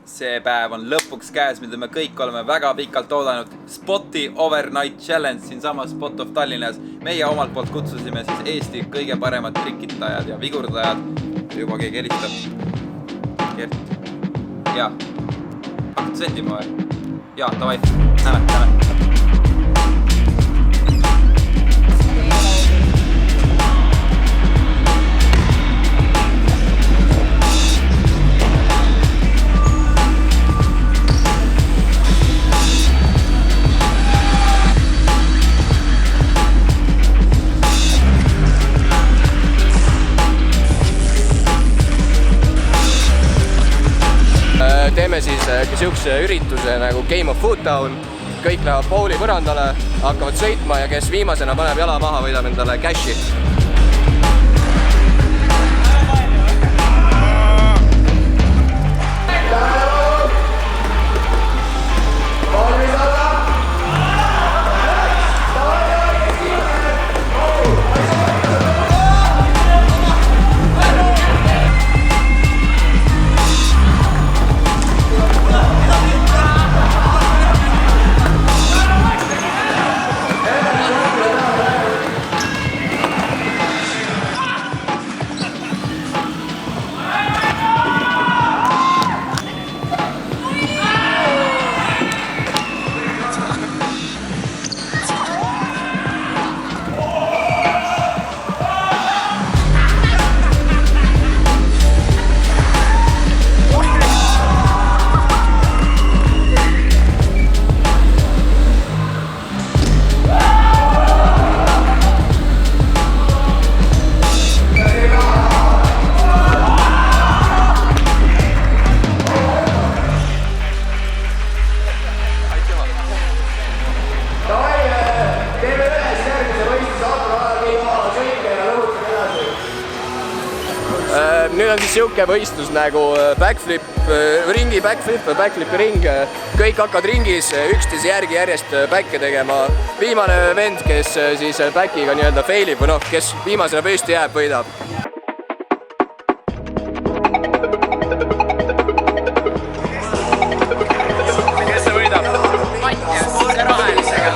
see päev on lõpuks käes, mida me kõik oleme väga pikalt oodanud. Spoti Overnight Challenge siinsamas Spot of Tallinnas. Meie omalt poolt kutsusime siis Eesti kõige paremad trikitajad ja vigurdajad. Juba keegi helistab. Gert. Jaa. Hakkad sendima või? Jaa, davai. Näeme. Teeme siis sihukese ürituse nagu Game of Food Town. Kõik lähevad pooli põrandale, hakkavad sõitma ja kes viimasena paneb jala maha, võidab endale cashi. Nüüd on siis siuke võistlus nagu backflip, ringi backflip või backflipi ring. Kõik hakkavad ringis üksteise järgi järjest back'e tegema. Viimane vend, kes siis back'iga nii-öelda failib või kes viimasena püsti jääb, võidab. Kes see võidab? Matjas, see rohelisega.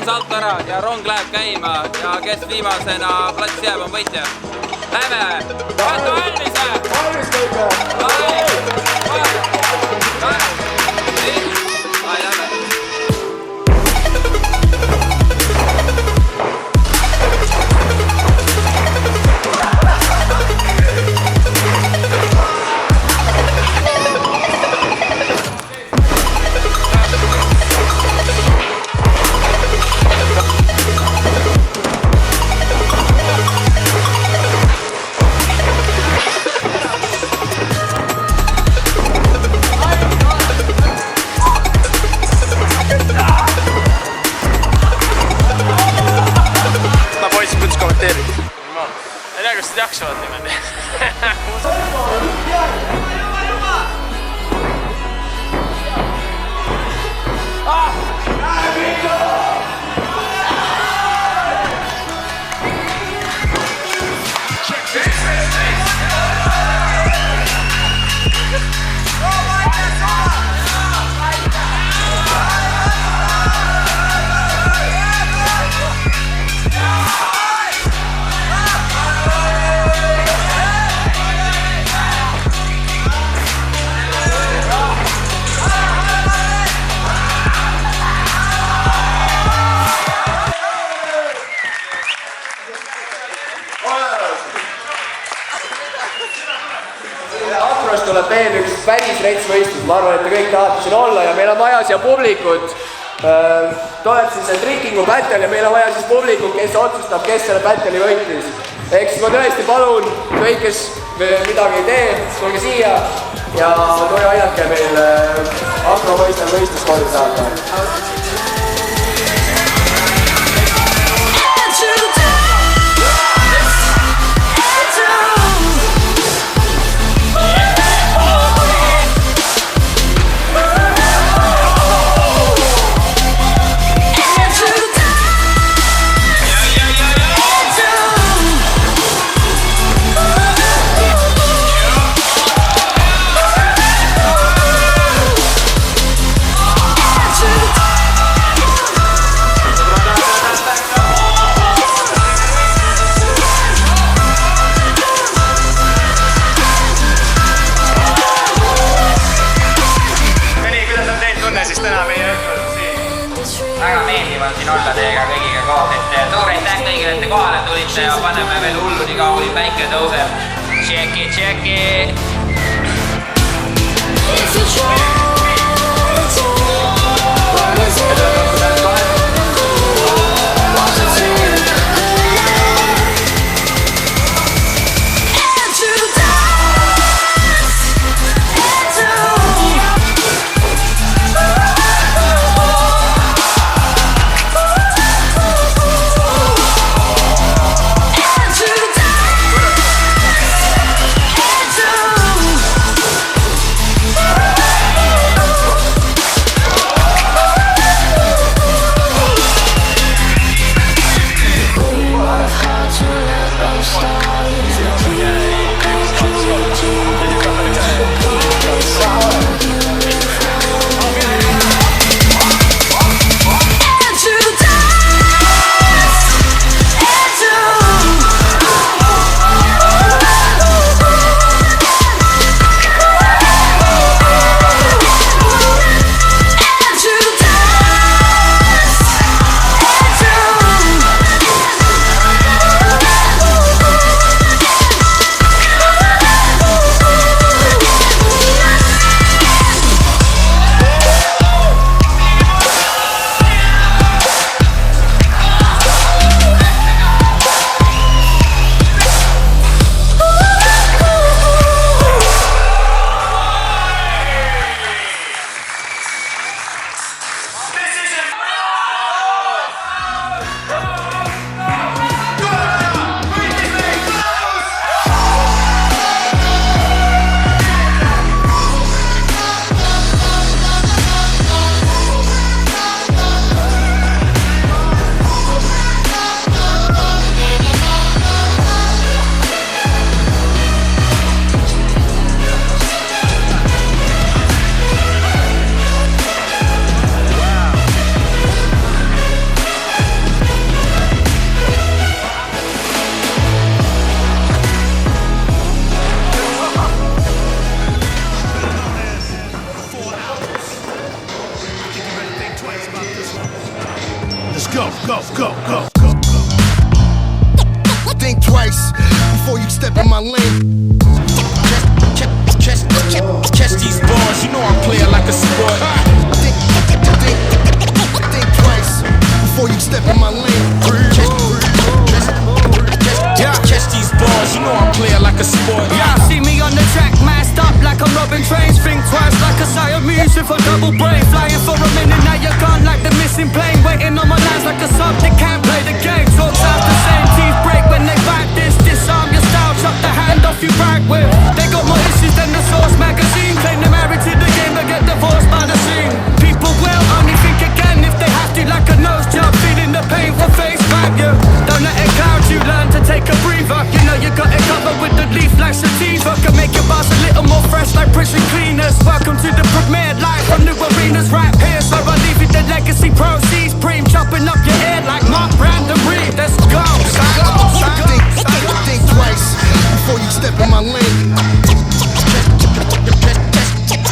Salto ära ja rong läheb käima ja kes viimasena plats jääb on võitja. Lähme! Vaata valmis või? Valmis kõike! Ei tea, kas nad jaksavad niimoodi. Akrost tuleb veel üks päris retsvõistlus, ma arvan, et te kõik tahate siin olla ja meil on vaja siia publikut. Tuleb siis see trickingu battle ja meil on vaja siis publikut, kes otsustab, kes selle battle'i võitis. Ehk siis ma tõesti palun kõik, kes midagi ei tee, tulge siia ja tule aidake meil akrovõistel võistlus korda saada. sisse ja paneme veel hullu nii kaua, kui päike tõuseb. Tšeki! Go. Think twice before you step in my lane. Catch these bars, you know I'm playing like a sport. Think twice before you step in my lane. Catch these bars, you know I'm playing like a sport. Yeah, see me on the track, masked up like I'm robbing trains. Think twice like a Siamese with a double brain. Flying for a minute, now you're gone like the missing plane. Waiting on my lines like a sub that can't play the game. Talks out the same, teeth break when they bite this. Disarm your style, chop the hand off you right with. They got more issues than the Source magazine. Claim they're married to the game but get divorced by the scene. People will only think again if they have to, like a nose job. Feeling the pain for face value. Don't let it cloud you, learn to take a breather. You know you got it covered with the leaf like sativa. Can make your bars a little more fresh like prison cleaners. Welcome to the premiere live from new arenas right here. So I leave you the legacy proceeds. Preem chopping up your head like Mark Brandon Reed. Let's go. Think twice before you step in my lane.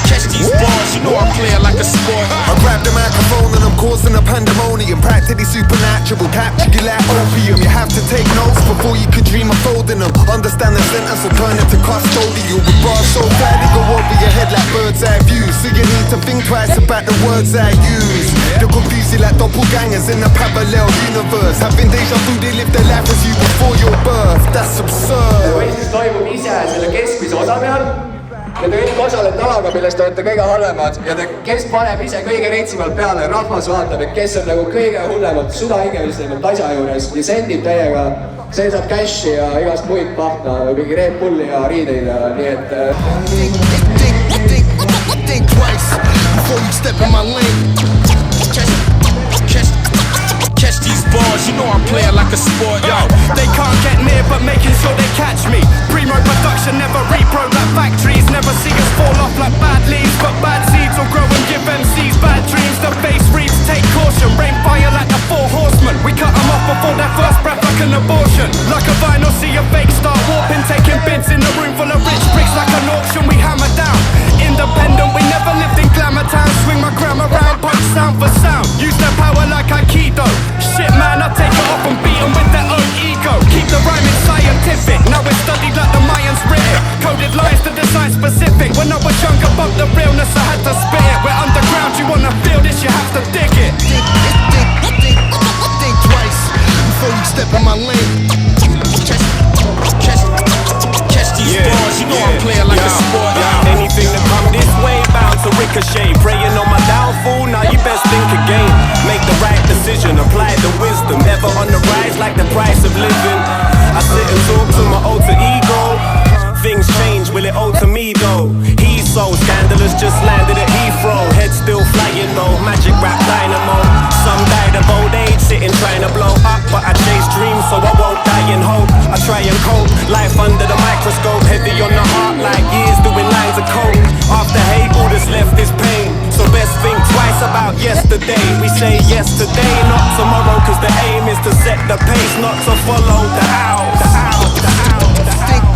Catch these bars, you know I'm playing like a sport. I grab the microphone and I'm causing a pandemonium. Practically supernatural, capture you like opium. You have to take notes before you could dream of folding them. Understand the sentence or turn it to custodial. With bars so bad they go over your head like bird's eye views. So you need to think twice about the words I use. They'll confuse you like doppelgangers in a parallel universe. Having deja vu, they live their life as you before your birth. That's absurd. võistlus toimub ise selle keskmise osa peal ja te kõik osalete alaga, millest te olete kõige halvemad ja kes paneb ise kõige retsimalt peale, rahvas vaatab, et kes on nagu kõige hullemalt südahingelislemalt asja juures ja sendib teiega, see saab cash'i ja igast muid pahna, mingi Red Bulli ja riideid ja nii et Think twice before you step in my lane. Catch these bars, you know I'm playing like a sport. Yo, they can't get near but making sure they catch me. Primo production, never repro like factories. Never see us fall off like bad leaves, but bad seeds will grow and give MCs bad dreams. The face reads, take caution, rain fire like the 4 horsemen. We cut them off before their first breath like an abortion. Like a vinyl, see a fake start warping, taking bids in a room full of rich bricks like an auction. We hammer down, independent, we never lived in glamour town. Swing my gram around, punch sound for sound. Use their power like Aikido. Shit man, I take it off and beat them with their own ego. Keep the dry and cold. Life under the microscope, heavy on the heart like years doing lines of coke. After hate, all that's left is pain. So best think twice about yesterday. We say yes today, not tomorrow, cause the aim is to set the pace, not to follow the out, the out, the out, the out.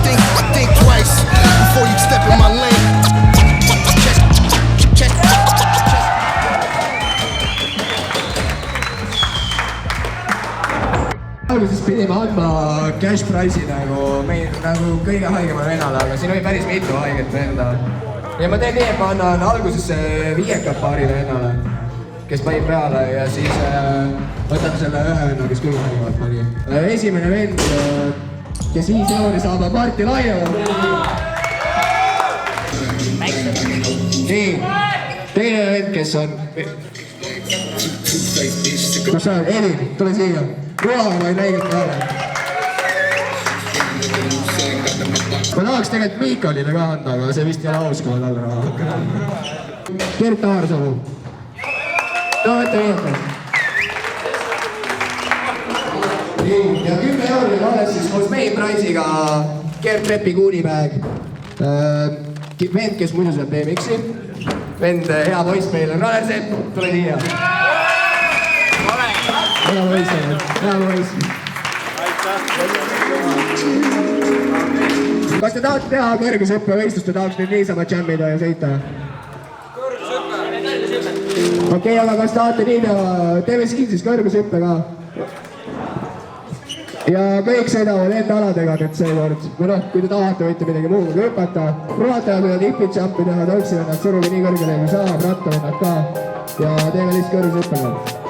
Think twice before you step in my lane. Alguses pidime andma cash price'i nagu kõige haigemale vennale, aga siin oli päris mitu haiget venda. Ja ma teen nii, et ma annan alguses viiekad paarile vennale, kes panid peale ja siis võtan selle ühe venna, kes kõige haigemalt pani. Esimene vend, kes 5 euri saab, on Martti Laine. Nii, teine vend, kes on... Kus sa oled? Elin, tule siia. Ruha ma ei näinud peale. Ma tahaks tegelikult Miikalile ka anda, aga see vist ei ole aus, kui ma talle raha hakkan. Gert Aarsalu. No, võtta viiekad. Ja 10 euri alles siis koos main price'iga Gert Reppi kuunibag. Vend, kes muidu saab BMX-i. Vend, hea poiss meil on Raler Sepp, tule siia. Hea poiss. Kas te tahate teha kõrgushüppevõistlust või tahaks nüüd niisama jammida ja sõita? Okei, aga kas tahate nii teha? Teeme siin siis kõrgushüppe ka. Ja kõik sõidavad enda aladega nüüd seekord. Või noh, kui te tahate, võite midagi muuga hüpata. Ruhatajad võivad hipid jumpi teha, tõuksivennad suruge nii kõrgele kui saab, rattavennad ka. Ja teeme lihtsalt kõrgushüppega.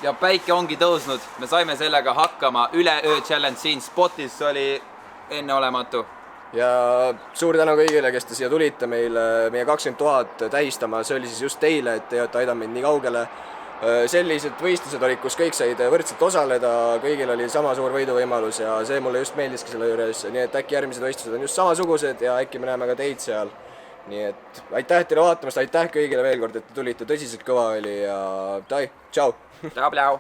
Ja päike ongi tõusnud, me saime sellega hakkama, üleöö challenge siin spotis oli enneolematu. Ja suur tänu kõigile, kes te siia tulite meie 20 000 tähistama, see oli siis just teile, et te olete aidanud meid nii kaugele. Sellised võistlused olid, kus kõik said võrdselt osaleda, kõigil oli sama suur võiduvõimalus ja see mulle just meeldiski selle juures, nii et äkki järgmised võistlused on just samasugused ja äkki me näeme ka teid seal. Nii et aitäh teile vaatamast, aitäh kõigile veel kord, et te tulite, tõsiselt kõva oli ja tšau! Tšau, pljau!